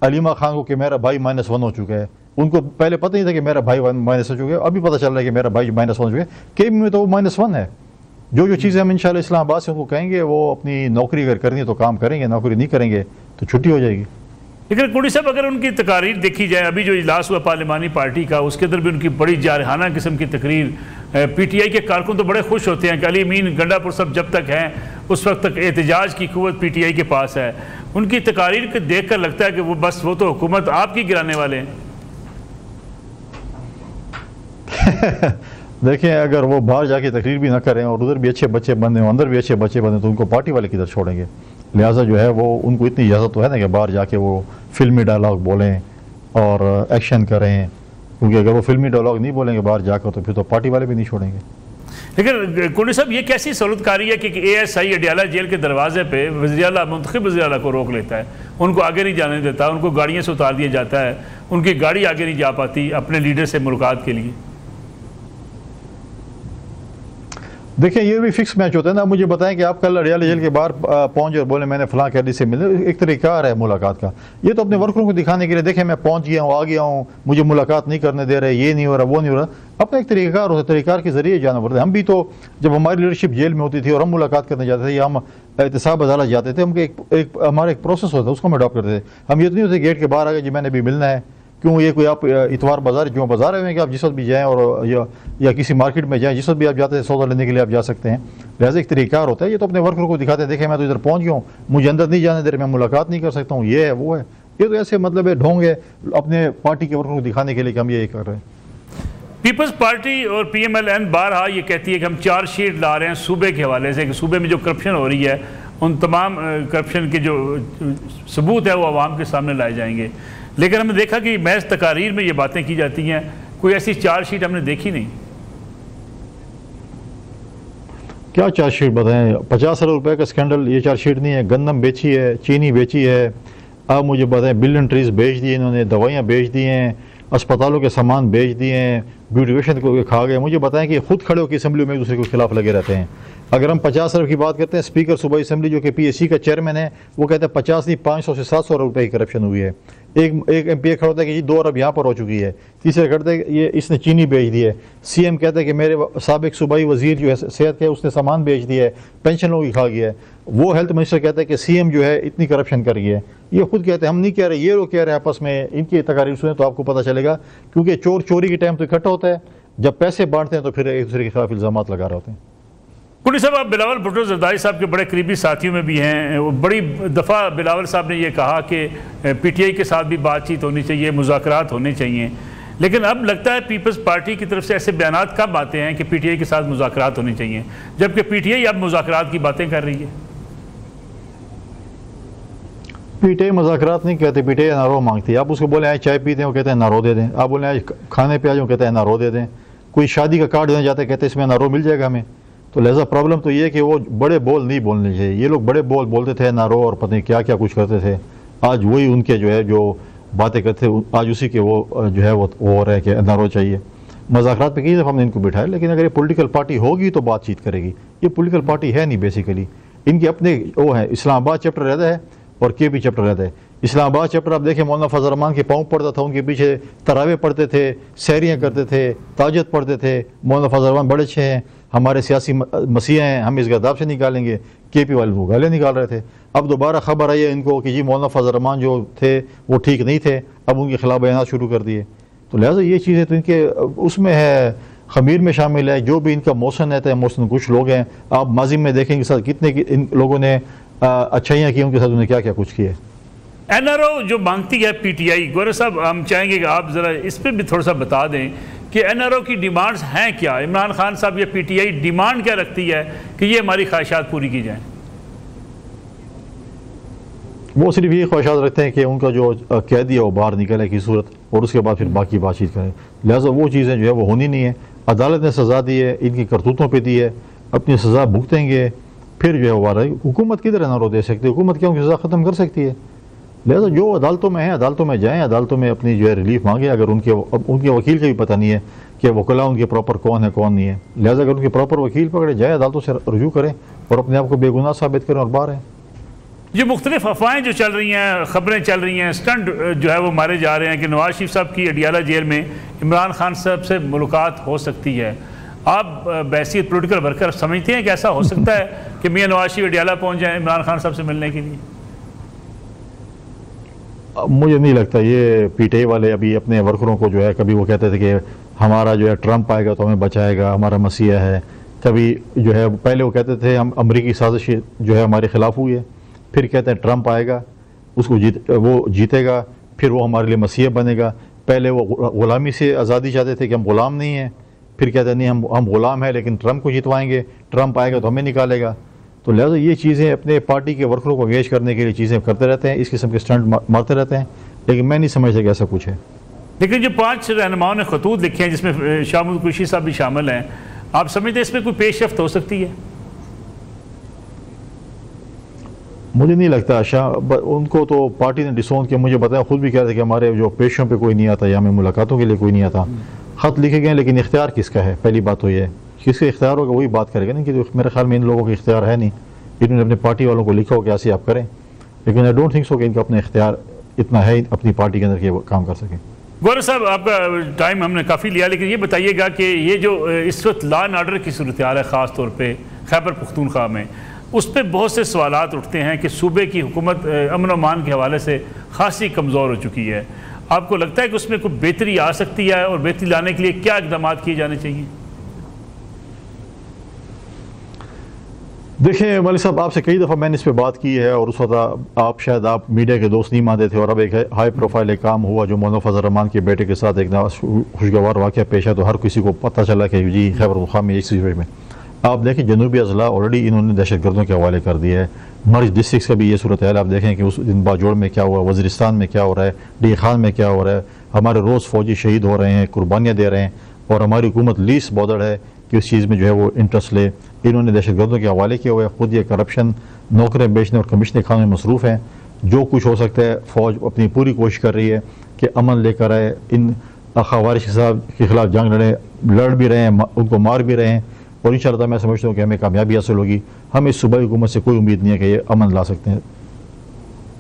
अलीमा खान को कि मेरा भाई -1 हो चुका है। उनको पहले पता नहीं था कि मेरा भाई माइनस हो चुका है, अभी पता चल रहा है कि मेरा भाई -1 हो चुका है। KM में तो वो -1 है। जो चीज़ें हम इंशाल्लाह इस्लामाबाद से उनको कहेंगे, वो अपनी नौकरी अगर करनी है तो काम करेंगे, नौकरी नहीं करेंगे तो छुट्टी हो जाएगी। लेकिन कुड़ी साहब, अगर उनकी तकारीर देखी जाए, अभी जो इजलास हुआ पार्लिमानी पार्टी का, उसके अंदर भी उनकी बड़ी जारहाना किस्म की तकरीर, PTI के कारकुन तो बड़े खुश होते हैं कि अली मीन गंडापुर साहब जब तक हैं उस वक्त तक एहतजाज की कुव्वत PTI के पास है। उनकी तकारीर को देख कर लगता है कि वो बस वो तो हुकूमत आपकी गिराने वाले हैं। देखें, अगर वो बाहर जाके तकरीर भी ना करें और उधर भी अच्छे बच्चे बने, अंदर भी अच्छे बच्चे बने, तो उनको पार्टी वाले किधर छोड़ेंगे? लिहाजा जो है वो उनको इतनी इजाज़त तो है ना कि बाहर जाके वो फिल्मी डायलॉग बोलें और एक्शन करें, क्योंकि अगर वो फिल्मी डायलॉग नहीं बोलेंगे बाहर जाकर तो फिर तो पार्टी वाले भी नहीं छोड़ेंगे। लेकिन कुंडी साहब, ये कैसी सहूलतकारी है कि ASI अडियाला जेल के दरवाजे पे वज़ीर आला, मुंतखब वज़ीर आला को रोक लेता है, उनको आगे नहीं जाने देता, उनको गाड़ियों से उतार दिया जाता है, उनकी गाड़ी आगे नहीं जा पाती अपने लीडर से मुलाकात के लिए। देखिए, ये भी फिक्स मैच होता है ना। मुझे बताएं कि आप कल अडियाला जेल के बाहर पहुंच और बोले मैंने फलां कैदी से मिले, एक तरीका है मुलाकात का। ये तो अपने वर्करों को दिखाने के लिए, देखें मैं पहुंच गया हूँ, आ गया हूँ, मुझे मुलाकात नहीं करने दे रहे, ये नहीं हो रहा, वो नहीं हो रहा। अपना एक तरीक़ाकार होता है, तरीक़ार के ज़रिए जाना पड़ता है। हम भी तो जब हमारी लीडरशिप जेल में होती थी और हम मुलाकात करने जाते थे या हम एहतसाब अदालत जाते थे, हम हमारा एक प्रोसेस होता है, उसको हम अडॉप्ट करते थे। हम ये तो नहीं होते गेट के बाहर आ गए जी मैंने भी मिलना है, क्यों ये कोई आप इतवार बाजार जो बाजार है कि आप जिस वक्त भी जाएँ और या किसी मार्केट में जाएँ, जिस वक्त भी आप जाते हैं सौदा लेने के लिए आप जा सकते हैं। लिहाजा एक तरीक़ाकार होता है। ये तो अपने वर्करों को दिखाते हैं, देखें मैं तो इधर पहुँच गया हूँ, मुझे अंदर नहीं जाने दे रहे, मैं मुलाकात नहीं कर सकता हूँ, ये है वो है। ये तो ऐसे मतलब है ढोंग है अपने पार्टी के वर्करों को दिखाने के लिए कि हम ये कर रहे हैं। पीपल्स पार्टी और PMLN बारहा ये कहती है कि हम चार्जशीट ला रहे हैं सूबे के हवाले से कि सूबे में जो करप्शन हो रही है उन तमाम करप्शन के जो सबूत है वो आवाम के सामने लाए जाएंगे। लेकिन हमने देखा कि महज तकारीर में ये बातें की जाती हैं, कोई ऐसी चार्जशीट हमने देखी नहीं। क्या चार्जशीट बताएं? 50 अरब रुपए का स्कैंडल, ये चार्जशीट नहीं है। गंदम बेची है, चीनी बेची है, अब मुझे बताएं बिलियन ट्रीज बेच दिए इन्होंने, दवाइयाँ बेच दी हैं, अस्पतालों के सामान बेच दिए हैं, ब्यूटिफिकेशन को खा गए। मुझे बताएं कि खुद खड़े होकर असम्बली में एक दूसरे के खिलाफ लगे रहते हैं। अगर हम 50 अरब की बात करते हैं, स्पीकर सूबाई असम्बली जो कि PAC का चेयरमैन है वो कहते हैं 50 नहीं 500 से 700 अरब रुपये की करप्शन हुई है। एक MP खड़ा होता है कि जी 2 अरब यहाँ पर हो चुकी है, तीसरे करते हैं ये इसने चीनी बेच दी है, CM कहता है कि मेरे साबिक सूबाई वजीर जो है सेहत के उसने सामान बेच दिया है, पेंशनों की खा गया है, वो हेल्थ मिनिस्टर कहता है कि CM जो है इतनी करप्शन कर गई है। ये खुद कहते हैं, हम नहीं कह रहे, ये लोग कह रहे हैं आपस में। इनकी तकारीर सुने तो आपको पता चलेगा, क्योंकि चोर चोरी के टाइम तो इकट्ठा होता है, जब पैसे बांटते हैं तो फिर एक दूसरे के खिलाफ इल्जाम लगा रहे होते हैं। कुली साहब, आप बिलावल भुट्टो जरदारी साहब के बड़े करीबी साथियों में भी हैं। वो बड़ी दफ़ा बिलावल साहब ने यह कहा कि PTI के साथ भी बातचीत होनी चाहिए, मुज़ाकरात होने चाहिए, लेकिन अब लगता है पीपल्स पार्टी की तरफ से ऐसे बयानात कब आते हैं कि PTI के साथ मुज़ाकरात होनी चाहिए, जबकि PTI अब मुज़ाकरात की बातें कर रही है। PTI मुज़ाकरात नहीं कहते, PTI नारो मांगती है। आप उसको बोले आए चाय पीते हैं, वो कहते हैं नारो दे दें। आप बोले आए खाने पे आ जाओ, कहते हैं नारो दे दें। कोई शादी का कार्ड देने जाते हैं, कहते हैं इसमें नारो मिल जाएगा हमें। तो लिहाजा प्रॉब्लम तो ये है कि वो बड़े बोल नहीं बोलने चाहिए। ये लोग बड़े बोल बोलते थे नारो, और पता नहीं क्या क्या कुछ करते थे। आज वही उनके जो है जो बातें करते थे, आज उसी के वो जो है वो हो रहा है कि नारो चाहिए। मुज़ाकरात पे कई दफ़ा हमने इनको बिठाया, लेकिन अगर ये पॉलिटिकल पार्टी होगी तो बातचीत करेगी। ये पॉलिटिकल पार्टी है नहीं बेसिकली। इनके अपने वो है, इस्लामाबाद चैप्टर रहता है और KP चैप्टर रहता है। इस्लामाबाद चैप्टर आप देखें, मौलाना फजल रहमान के पाँव पड़ता था, उनके पीछे तरावे पढ़ते थे, सैरियाँ करते थे, ताजद पढ़ते थे। मौलाना फजल रहमान बड़े अच्छे हैं, हमारे सियासी मसीहा हैं, हम इस गदाब से निकालेंगे। KP वाले वो गाले निकाल रहे थे। अब दोबारा खबर आई है इनको कि जी मौलाना फजल रहमान जो थे वो ठीक नहीं थे, अब उनके खिलाफ बयान शुरू कर दिए। तो लिहाजा ये चीज़ें तो इनके उसमें है, खमीर में शामिल है। जो भी इनका मौसन रहता है, मौसन कुछ लोग हैं, आप माजी में देखेंगे साथ कितने इन लोगों ने अच्छाइयाँ की, उनके साथ उन्हें क्या क्या कुछ किया। NRO जो मांगती है PTI, गौरव साहब हम चाहेंगे कि आप ज़रा इस पर भी थोड़ा सा बता दें कि NRO की डिमांड्स हैं क्या। इमरान खान साहब या PTI डिमांड क्या रखती है कि ये हमारी ख्वाहिशात पूरी की जाएँ। वो सिर्फ ये ख्वाहिशात रखते हैं कि उनका जो कैदी है वो बाहर निकले की सूरत, और उसके बाद फिर बाकी बातचीत करें। लिहाजा वो चीज़ें जो है वो होनी नहीं है। अदालत ने सज़ा दी है, इनकी करतूतों पे दी है, अपनी सज़ा भुगतेंगे, फिर जो है वो आ रहा है। हुकूमत किधर NRO दे सकती है? हुकूमत क्या उनकी सज़ा ख़त्म कर सकती है? लिहाजा जो अदालतों में है, अदालतों में जाएँ, अदालतों में अपनी जो है रिलीफ मांगे। अगर उनके वकील का भी पता नहीं है कि वकला उनके प्रॉपर कौन है कौन नहीं है, लिहाजा अगर उनके प्रॉपर वकील पकड़े जाए, अदालतों से रजू करें और अपने आप को बेगुनाह साबित करें और बाहर हैं। ये मुख्तलिफ अफवाहें जो चल रही हैं, ख़बरें चल रही हैं, स्टंट जो है वो मारे जा रहे हैं कि नवाज शरीफ साहब की अडियाला जेल में इमरान खान साहब से मुलाकात हो सकती है। आप बैसियत पॉलिटिकल वर्कर समझते हैं कि ऐसा हो सकता है कि मियां नवाज शरीफ अडियाला पहुँच जाए इमरान खान साहब से मिलने के लिए? मुझे नहीं लगता। ये PTI वाले अभी अपने वर्करों को जो है, कभी वो कहते थे कि हमारा जो है ट्रंप आएगा तो हमें बचाएगा, हमारा मसीहा है। कभी जो है पहले वो कहते थे हम अमरीकी साजिश जो है हमारे खिलाफ हुई है, फिर कहते हैं ट्रंप आएगा उसको वो जीतेगा, फिर वो हमारे लिए मसीहा बनेगा। पहले वो ग़ुलामी से आज़ादी चाहते थे कि हम ग़ुलाम नहीं हैं, फिर कहते हैं नहीं हम ग़ुलाम हैं लेकिन ट्रंप को जितवाएंगे, ट्रंप आएगा तो हमें निकालेगा। तो लिहाजा ये चीज़ें अपने पार्टी के वर्करों को एंगेज करने के लिए चीज़ें करते रहते हैं, इस किस्म के स्टंट मारते रहते हैं, लेकिन मैं नहीं समझता कि ऐसा कुछ है। लेकिन जो 5 रहनुमाओं ने खतूत लिखे हैं जिसमें शामुल कुरैशी साहब भी शामिल हैं, आप समझते हैं इसमें कोई पेशरफ्त हो सकती है? मुझे नहीं लगता। उनको तो पार्टी ने डिसोन किया। मुझे बताया, खुद भी कह रहे थे कि हमारे जो पेशों पे कोई नहीं आता या हमें मुलाकातों के लिए कोई नहीं आता। ख़त लिखे गए, लेकिन इख्तियार किसका है? पहली बात तो ये है, किसका इख्तियार होगा वही बात करेगा नहीं, कि मेरे ख्याल में इन लोगों का इख्तियार है नहीं। इन्होंने अपने पार्टी वालों को लिखा हो कि ऐसे आप करें, लेकिन आई डोंट थिंक सो कि इनका अपना इख्तियार इतना है अपनी पार्टी के अंदर कि वो काम कर सकें। गौरव साहब, आपका टाइम हमने काफ़ी लिया, लेकिन ये बताइएगा कि ये जो इस वक्त लॉ एंड ऑर्डर की सूरत हाल है, ख़ास तौर पर खैबर पख्तूनख्वा में, उस पर बहुत से सवालात उठते हैं कि सूबे की हुकूमत अमन अमान के हवाले से खासी कमज़ोर हो चुकी है। आपको लगता है कि उसमें कोई बेहतरी आ सकती है, और बेहतरी लाने के लिए क्या इक़दाम किए जाने चाहिए? देखिए वाली साहब, आपसे कई दफ़ा मैंने इस पर बात की है, और उस वक्त आप शायद आप मीडिया के दोस्त नहीं मानते थे, और अब एक हाई प्रोफाइल एक काम हुआ जो मौलाना फजल रहमान के बेटे के साथ एक खुशगवार वाक़या पेश है, तो हर किसी को पता चला कि जी खैबर पख्तूनख्वा में इस में आप देखें जनूबी अजला ऑलरेडी इन्होंने दहशत गर्दों के हवाले कर दिया है। मर्ज डिस्ट्रिक्ट का भी ये सूरत है। आप देखें कि उस दिन बाजोड़ में क्या हुआ, वज़ीरिस्तान में क्या हो रहा है, डी खान में क्या हो रहा है। हमारे रोज़ फ़ौजी शहीद हो रहे हैं, कुर्बानियाँ दे रहे हैं, और हमारी हुकूमत लीस्ट बॉर्डर है कि उस चीज़ में जो है वो इंटरेस्ट ले। इन्होंने दहशत गर्दों के हवाले किया हुआ है। ख़ुद ये करप्शन, नौकरें बेचने और कमीशन खाने में मसरूफ़ हैं। जो कुछ हो सकता है फ़ौज अपनी पूरी कोशिश कर रही है कि अमन लेकर आए, इन खवारिश के खिलाफ जंग लड़ भी रहे हैं, उनको मार भी रहे हैं, और इंशाअल्लाह मैं समझता हूँ कि हमें कामयाबी हासिल होगी। हम इस सूबाई हुकूमत से कोई उम्मीद नहीं है कि ये अमन ला सकते हैं।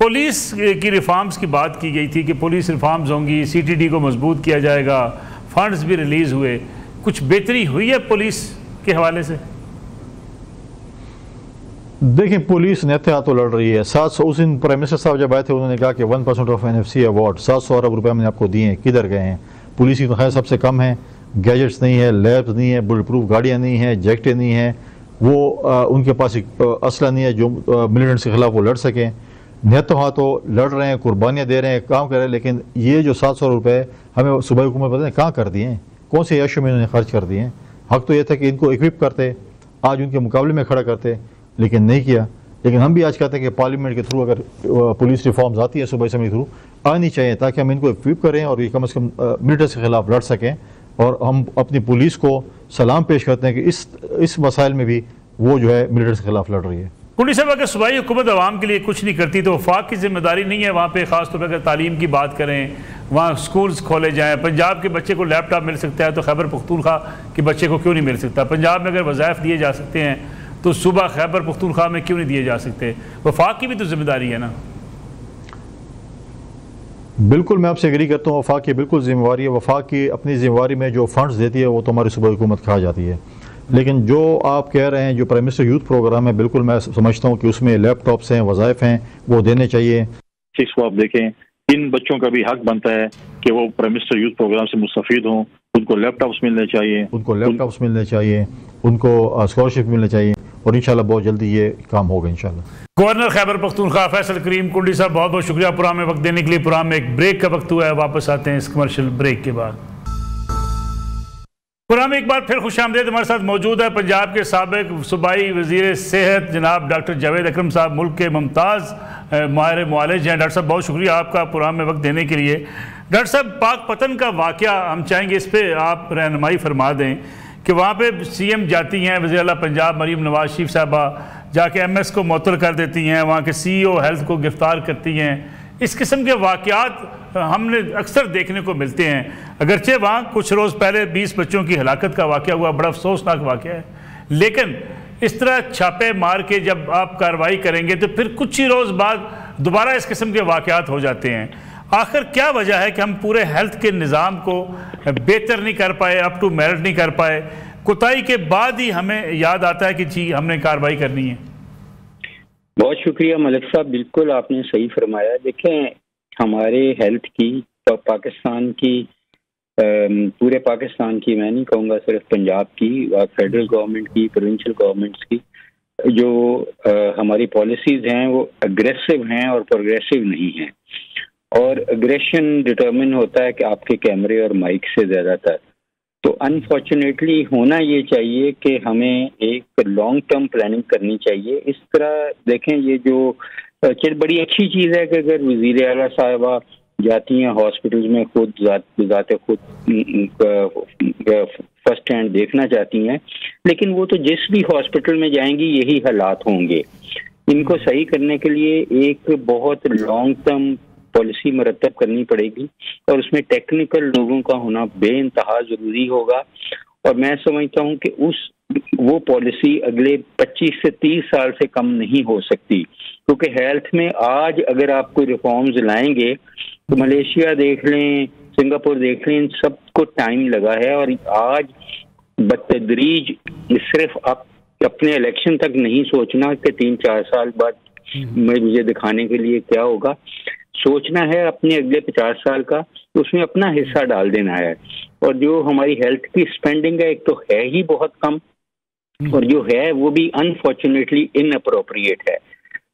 पुलिस की रिफॉर्म्स की बात की गई थी कि पुलिस रिफॉर्म्स होंगी, CTD को मजबूत किया जाएगा, फंड्स भी रिलीज हुए, कुछ बेहतरी हुई है पुलिस के हवाले से? देखिए, पुलिस नेते हाथों लड़ रही है। 700 उस दिन प्राइम मिनिस्टर साहब जब आए थे उन्होंने कहा कि 1% ऑफ NFC अवार्ड 700 अरब रुपए मैंने आपको दिए हैं, किधर गए हैं? पुलिस की तनख्वाह सबसे कम है, गैजेट्स नहीं है, लैब्स नहीं है, बुलेट प्रूफ गाड़ियाँ नहीं हैं, जैकेटें नहीं हैं, वो उनके पास असला नहीं है जो मिलिटेंट्स के खिलाफ वो लड़ सकें। नेतों हाथों लड़ रहे हैं, कुर्बानियाँ दे रहे हैं, काम कर रहे हैं, लेकिन ये जो 700 रुपये हमें सूबाई हुकूमत पता नहीं कहाँ कर दिए हैं, कौन से यशों में इन्होंने खर्च कर दिए हैं। हक तो ये था कि इनको इक्विप करते, आज उनके मुकाबले में खड़ा करते, लेकिन नहीं किया। लेकिन हम भी आज कहते हैं कि पार्लियामेंट के थ्रू अगर पुलिस रिफॉर्म्स आती है सूबाई असम्बली के थ्रू आनी चाहिए, ताकि हम इनको इक्विप करें और ये कम से कम मिलिटेंट्स के खिलाफ लड़ सकें। और हम अपनी पुलिस को सलाम पेश करते हैं कि इस मसाइल में भी वो जो है मिलिटेंट्स के खिलाफ लड़ रही है। कुंडी साहब, अगर सूबाई हुकूमत आवाम के लिए कुछ नहीं करती तो वफाक की जिम्मेदारी नहीं है वहाँ पे? खासतौर पर अगर तालीम की बात करें, वहाँ स्कूल्स खोले जाएँ, पंजाब के बच्चे को लैपटॉप मिल सकता है तो खैबर पख्तूनख्वा के बच्चे को क्यों नहीं मिल सकता? पंजाब में अगर वज़ाइफ दिए जा सकते हैं तो सूबा खैबर पख्तूनख्वा में क्यों नहीं दिए जा सकते? वफाक की भी तो जिम्मेदारी है ना। बिल्कुल, मैं आपसे एग्री करता हूँ, वफाक की बिल्कुल जिम्मेवारी है। वफाक की अपनी जिम्मेवारी में जो फंड्स देती है वो तो हमारी सूबाई हुकूमत खा जाती है। लेकिन जो आप कह रहे हैं, जो प्राइम मिनिस्टर यूथ प्रोग्राम है, बिल्कुल मैं समझता हूँ कि उसमें लैपटॉप्स हैं, वज़ाइफ हैं, वो देने चाहिए। इसको आप देखें, इन बच्चों का भी हक बनता है कि वो प्राइम मिनिस्टर यूथ प्रोग्राम से मुस्तफीद हों, उनको लैपटॉप्स मिलने चाहिए, उनको स्कॉलरशिप मिलने चाहिए, और इंशाल्लाह बहुत जल्दी ये काम होगा इंशाल्लाह। गवर्नर खैबर पख्तूनख्वा फैसल करीम कुंडी साहब, बहुत बहुत शुक्रिया प्रोग्राम में वक्त देने के लिए। प्रोग्राम में एक ब्रेक का वक्त हुआ है, वापस आते हैं इस कमर्शियल ब्रेक के बाद। प्रोग्राम में एक बार फिर खुशामदीद, हमारे साथ मौजूद है पंजाब के साबिक सूबाई वज़ीर सेहत जनाब डॉक्टर जावेद अकरम साहब, मुल्क के मुमताज़ माहिर मुआलिज हैं। डॉक्टर साहब, बहुत शुक्रिया आपका प्रोग्राम में वक्त देने के लिए। डॉक्टर साहब, पाक पतन का वाक़या हम चाहेंगे इस पर आप रहनुमाई फरमा दें कि वहाँ पे CM जाती हैं, वज़ीर आला पंजाब मरीम नवाज शरीफ साहबा जाके MS को मुअत्तल कर देती हैं, वहाँ के CEO हेल्थ को गिरफ्तार करती हैं। इस किस्म के वाक़यात हमने अक्सर देखने को मिलते हैं। अगरचे वहाँ कुछ रोज़ पहले 20 बच्चों की हलाकत का वाक़या हुआ, बड़ा अफसोसनाक वाक़या है, लेकिन इस तरह छापे मार के जब आप कार्रवाई करेंगे तो फिर कुछ ही रोज़ बाद दोबारा इस किस्म के वाक़यात हो जाते हैं। आखिर क्या वजह है कि हम पूरे हेल्थ के निज़ाम को बेहतर नहीं कर पाए, अप टू मेरिट नहीं कर पाए? कोताही के बाद ही हमें याद आता है कि जी हमने कार्रवाई करनी है। बहुत शुक्रिया मलिक साहब, बिल्कुल आपने सही फरमाया। देखें, हमारे हेल्थ की पाकिस्तान की, पूरे पाकिस्तान की, मैं नहीं कहूँगा सिर्फ पंजाब की, फेडरल गवर्नमेंट की, प्रोविंशियल गवर्नमेंट्स की जो हमारी पॉलिसीज़ हैं वो अग्रेसिव हैं और प्रोग्रेसिव नहीं हैं। और अग्रेशन डिटरमिन होता है कि आपके कैमरे और माइक से ज़्यादातर। तो अनफॉर्चुनेटली होना ये चाहिए कि हमें एक लॉन्ग टर्म प्लानिंग करनी चाहिए। इस तरह देखें, ये जो बड़ी अच्छी चीज़ है कि अगर वज़ीर आला साहिबा जाती हैं हॉस्पिटल्स में, खुद ज़ाते खुद फर्स्ट हैंड देखना चाहती हैं, लेकिन वो तो जिस भी हॉस्पिटल में जाएंगी यही हालात होंगे। इनको सही करने के लिए एक बहुत लॉन्ग टर्म पॉलिसी मरतब करनी पड़ेगी और उसमें टेक्निकल लोगों का होना बेइंतहा जरूरी होगा। और मैं समझता हूं कि वो पॉलिसी अगले 25 से 30 साल से कम नहीं हो सकती, क्योंकि हेल्थ में आज अगर आप कोई रिफॉर्म्स लाएंगे तो मलेशिया देख लें, सिंगापुर देख लें, इन सबको टाइम लगा है। और आज बतदरीज सिर्फ आप अपने इलेक्शन तक नहीं सोचना कि 3-4 साल बाद मुझे दिखाने के लिए क्या होगा, सोचना है अपने अगले 50 साल का, उसमें अपना हिस्सा डाल देना है। और जो हमारी हेल्थ की स्पेंडिंग है, एक तो है ही बहुत कम, और जो है वो भी अनफॉर्चुनेटली इनअप्रोप्रिएट है।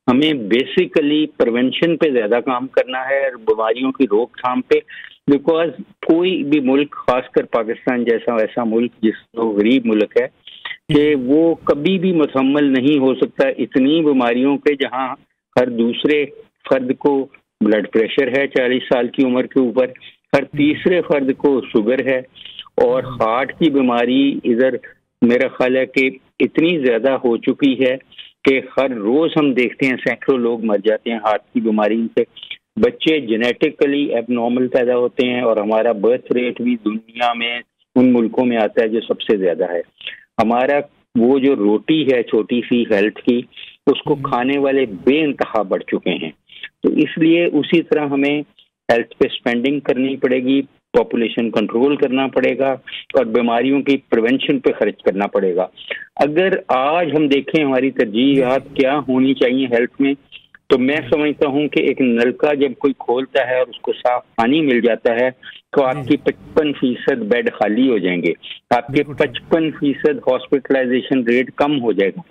हमें बेसिकली प्रिवेंशन पे ज्यादा काम करना है, बीमारियों की रोकथाम पे, बिकॉज कोई भी मुल्क, खासकर पाकिस्तान जैसा वैसा मुल्क जो गरीब मुल्क है, कि वो कभी भी मुकम्मल नहीं हो सकता इतनी बीमारियों पे, जहां हर दूसरे फर्द को ब्लड प्रेशर है 40 साल की उम्र के ऊपर, हर तीसरे फर्द को शुगर है, और हार्ट की बीमारी इधर मेरा ख्याल है कि इतनी ज्यादा हो चुकी है कि हर रोज हम देखते हैं सैकड़ों लोग मर जाते हैं हार्ट की बीमारी से। बच्चे जेनेटिकली एबनॉर्मल पैदा होते हैं, और हमारा बर्थ रेट भी दुनिया में उन मुल्कों में आता है जो सबसे ज्यादा है। हमारा वो जो रोटी है छोटी सी हेल्थ की, उसको खाने वाले बेइंतहा बढ़ चुके हैं। तो इसलिए उसी तरह हमें हेल्थ पे स्पेंडिंग करनी पड़ेगी, पॉपुलेशन कंट्रोल करना पड़ेगा और बीमारियों की प्रिवेंशन पे खर्च करना पड़ेगा। अगर आज हम देखें हमारी तरजीहात क्या होनी चाहिए हेल्थ में, तो मैं समझता हूं कि एक नलका जब कोई खोलता है और उसको साफ पानी मिल जाता है तो आपकी 55% बेड खाली हो जाएंगे, आपके 55% हॉस्पिटलाइजेशन रेट कम हो जाएगा।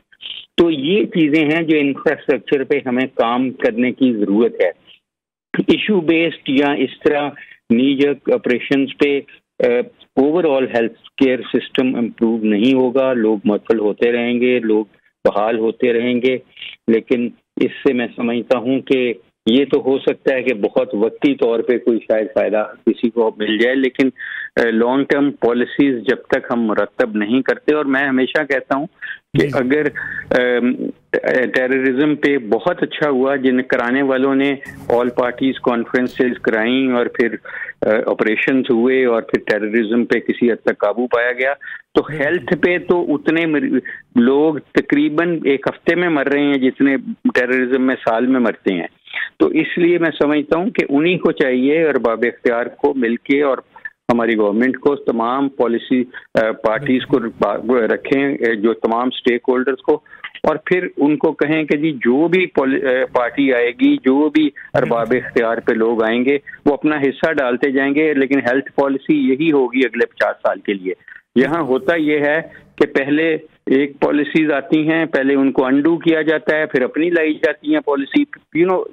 तो ये चीजें हैं जो इंफ्रास्ट्रक्चर पे हमें काम करने की जरूरत है। इशू बेस्ड या इस तरह नीजक ऑपरेशंस पे overall health care system improve नहीं होगा, लोग मुअत्तल होते रहेंगे, लोग बहाल होते रहेंगे। लेकिन इससे मैं समझता हूं कि ये तो हो सकता है कि बहुत वक्ती तौर पे कोई शायद फायदा किसी को मिल जाए, लेकिन लॉन्ग टर्म पॉलिसीज जब तक हम मुरतब नहीं करते, और मैं हमेशा कहता हूं कि अगर टेररिज्म पे बहुत अच्छा हुआ जिन कराने वालों ने ऑल पार्टीज कॉन्फ्रेंसेस कराई और फिर ऑपरेशंस हुए और फिर टेररिज्म पे किसी हद तक काबू पाया गया, तो हेल्थ पे तो उतने लोग तकरीबन एक हफ्ते में मर रहे हैं जितने टेररिज्म में साल में मरते हैं। तो इसलिए मैं समझता हूं कि उन्हीं को चाहिए और बाब इख्तियार को मिलके और हमारी गवर्नमेंट को तमाम पॉलिसी पार्टीज को रखें, जो तमाम स्टेक होल्डर्स को, और फिर उनको कहें कि जी जो भी पार्टी आएगी, जो भी अरबाब इख्तियार पे लोग आएंगे वो अपना हिस्सा डालते जाएंगे, लेकिन हेल्थ पॉलिसी यही होगी अगले 50 साल के लिए। यहाँ होता यह है कि पहले एक पॉलिसीज आती हैं, पहले उनको अंडू किया जाता है, फिर अपनी लाई जाती हैं पॉलिसी,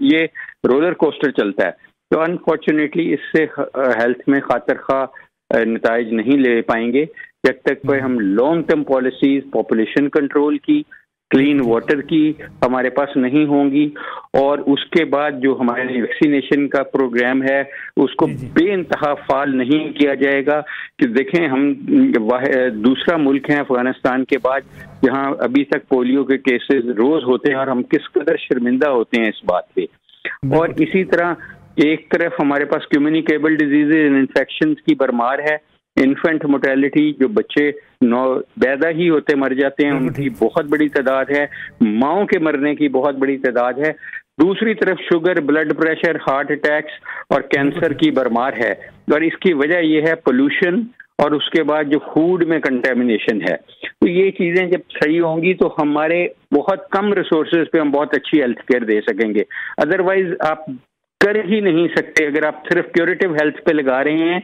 ये रोलर कोस्टर चलता है। तो अनफॉर्चुनेटली इससे हेल्थ में खातर खा नताइज नहीं ले पाएंगे जब तक कोई हम long term policies population control की, क्लीन वाटर की हमारे पास नहीं होंगी, और उसके बाद जो हमारे वैक्सीनेशन का प्रोग्राम है उसको बेइंतहा फाल नहीं किया जाएगा। कि देखें हम दूसरा मुल्क है अफगानिस्तान के बाद जहां अभी तक पोलियो के केसेस रोज होते हैं और हम किस कदर शर्मिंदा होते हैं इस बात पे। और इसी तरह एक तरफ हमारे पास कम्युनिकेबल डिजीजेज इन्फेक्शंस की भरमार है, इन्फेंट मोर्टेलिटी, जो बच्चे पैदा ही होते मर जाते हैं उनकी बहुत बड़ी तादाद है, माओं के मरने की बहुत बड़ी तादाद है। दूसरी तरफ sugar, blood pressure, heart attacks और कैंसर की भरमार है, और इसकी वजह यह है पोल्यूशन और उसके बाद जो फूड में कंटेमिनेशन है। तो ये चीजें जब सही होंगी तो हमारे बहुत कम रिसोर्सेज पे हम बहुत अच्छी हेल्थ केयर दे सकेंगे। अदरवाइज आप कर ही नहीं सकते। अगर आप सिर्फ क्यूरेटिव हेल्थ पे लगा रहे हैं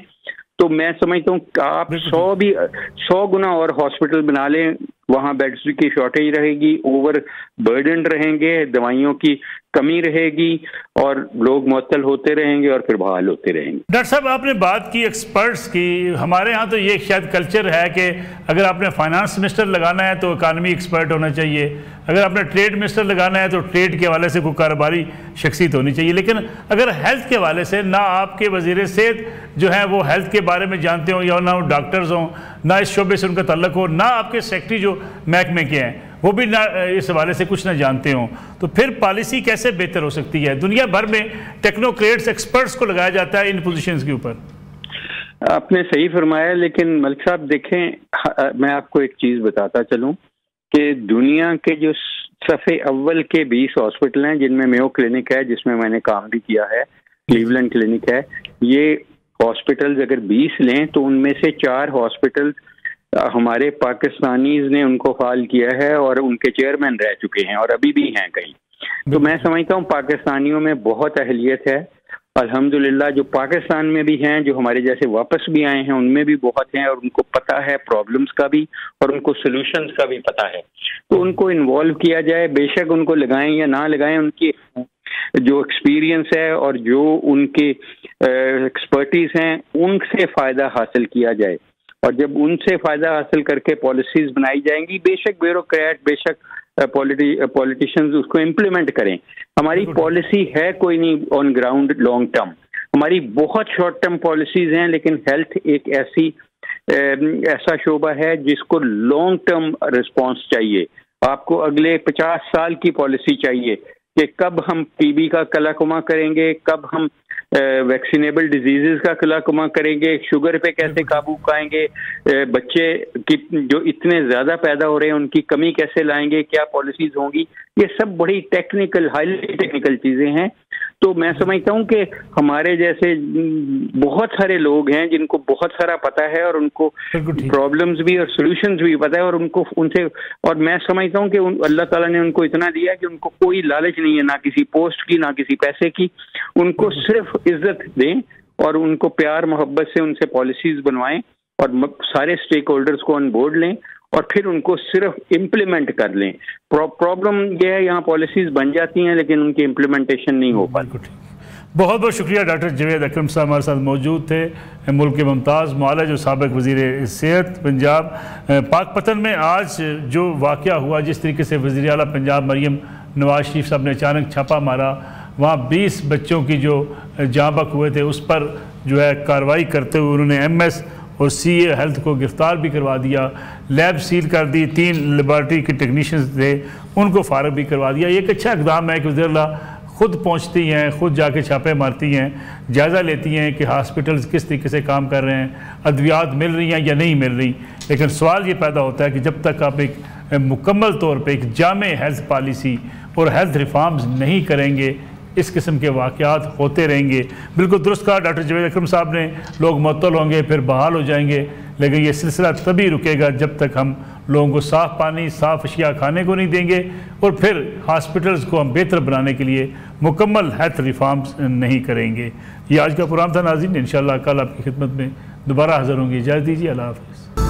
तो मैं समझता हूँ आप 100 गुना और हॉस्पिटल बना लें, वहाँ बेड्स की शॉर्टेज रहेगी, ओवर बर्डन रहेंगे, दवाइयों की कमी रहेगी और लोग मुअत्तल होते रहेंगे और फिर बहाल होते रहेंगे। डॉक्टर साहब, आपने बात की एक्सपर्ट्स की। हमारे यहाँ तो ये शायद कल्चर है कि अगर आपने फाइनेंस मिनिस्टर लगाना है तो इकानमी एक्सपर्ट होना चाहिए, अगर आपने ट्रेड मिनिस्टर लगाना है तो ट्रेड के हवाले से कोई कारोबारी शख्सियत होनी चाहिए। लेकिन अगर हेल्थ के हवाले से ना आपके वजीर सेहत जो है वो हेल्थ के बारे में जानते हो, या ना वो डॉक्टर्स हों, ना इस शोबे से उनका तल्लक हो, ना आपके सेक्रेटरी जो महकमे के हैं वो भी ना इस हवाले से कुछ ना जानते हों, तो फिर पॉलिसी कैसे बेहतर हो सकती है? दुनिया भर में टेक्नोक्रेट्स, एक्सपर्ट्स को लगाया जाता है इन पोजीशंस के ऊपर। आपने सही फरमाया, लेकिन मलिक साहब देखें, मैं आपको एक चीज़ बताता चलूं कि दुनिया के जो सफ़े अव्वल के 20 हॉस्पिटल हैं, जिनमें मेयो क्लिनिक है जिसमें मैंने काम भी किया है, क्लीवलैंड क्लिनिक है, ये हॉस्पिटल्स अगर 20 लें तो उनमें से 4 हॉस्पिटल हमारे पाकिस्तानीज ने उनको फाल किया है और उनके चेयरमैन रह चुके हैं और अभी भी हैं कहीं। तो मैं समझता हूँ पाकिस्तानियों में बहुत अहलियत है अल्हम्दुलिल्लाह। जो पाकिस्तान में भी हैं, जो हमारे जैसे वापस भी आए हैं, उनमें भी बहुत हैं और उनको पता है प्रॉब्लम्स का भी और उनको सॉल्यूशंस का भी पता है। तो उनको इन्वॉल्व किया जाए, बेशक उनको लगाएं या ना लगाएं, उनकी जो एक्सपीरियंस है और जो उनके एक्सपर्टीज हैं उनसे फ़ायदा हासिल किया जाए, और जब उनसे फ़ायदा हासिल करके पॉलिसीज़ बनाई जाएंगी, बेशक ब्यूरोक्रेट, बेशक पॉलिटिशियंस उसको इम्प्लीमेंट करें। हमारी पॉलिसी है कोई नहीं ऑन ग्राउंड लॉन्ग टर्म, हमारी बहुत शॉर्ट टर्म पॉलिसीज़ हैं, लेकिन हेल्थ एक ऐसा शोबा है जिसको लॉन्ग टर्म रिस्पॉन्स चाहिए। आपको अगले 50 साल की पॉलिसी चाहिए कि कब हम टीबी का कलाकुमा करेंगे, कब हम वैक्सीनेबल डिजीजेस का कलाकुमा करेंगे, शुगर पे कैसे काबू पाएंगे, बच्चे की जो इतने ज़्यादा पैदा हो रहे हैं उनकी कमी कैसे लाएंगे, क्या पॉलिसीज होंगी। ये सब बड़ी टेक्निकल, हाईली टेक्निकल चीज़ें हैं तो मैं समझता हूँ कि हमारे जैसे बहुत सारे लोग हैं जिनको बहुत सारा पता है और उनको प्रॉब्लम्स भी और सॉल्यूशंस भी पता है, और उनको उनसे, और मैं समझता हूँ कि अल्लाह ताला ने उनको इतना दिया कि उनको कोई लालच नहीं है, ना किसी पोस्ट की ना किसी पैसे की। उनको सिर्फ इज्जत दें और उनको प्यार मोहब्बत से उनसे पॉलिसीज बनवाएं और सारे स्टेक होल्डर्स को ऑन बोर्ड लें और फिर उनको सिर्फ इम्प्लीमेंट कर लें। प्रॉब्लम यह है यहाँ पॉलिसीज बन जाती हैं लेकिन उनकी इम्प्लीमेंटेशन नहीं हो पाती। बहुत बहुत शुक्रिया डॉक्टर जावेद अकरम साहब हमारे साथ मौजूद थे। मुल्क के मुमताज़ मुआलज जो साबिक़ वज़ीर सेहत पंजाब। पाकपतन में आज जो वाक़या हुआ, जिस तरीके से वज़ीर आला पंजाब मरीम नवाज शरीफ साहब ने अचानक छापा मारा, वहाँ 20 बच्चों की जो जाँ बक हुए थे उस पर जो है कार्रवाई करते हुए उन्होंने MS और CA हेल्थ को गिरफ़्तार भी करवा दिया, लैब सील कर दी, 3 लेबॉरेटरी के टेक्नीशियंस थे उनको फारग भी करवा दिया। ये एक अच्छा इक़दाम है कि वज़ीर खुद पहुंचती हैं, खुद जाके छापे मारती हैं, जायज़ा लेती हैं कि हॉस्पिटल्स किस तरीके से काम कर रहे हैं, अद्वियात मिल रही हैं या नहीं मिल रही। लेकिन सवाल ये पैदा होता है कि जब तक आप एक मुकम्मल तौर पे एक जामे हेल्थ पॉलिसी और हेल्थ रिफॉर्म्स नहीं करेंगे, इस किस्म के वाक़यात होते रहेंगे। बिल्कुल दुरुस्त कहा डॉक्टर जावेद अकरम साहब ने, लोग मुअत्तल होंगे फिर बहाल हो जाएंगे, लेकिन ये सिलसिला तभी रुकेगा जब तक हम लोगों को साफ़ पानी साफ़ अशिया खाने को नहीं देंगे और फिर हॉस्पिटल्स को हम बेहतर बनाने के लिए मुकम्मल हेल्थ रिफॉर्म्स नहीं करेंगे। ये आज का प्रोग्राम था नाज़रीन, इंशाअल्लाह कल आपकी खिदमत में दोबारा हाज़िर होंगे। इजाज़त दीजिए, अल्लाह हाफ़िज़।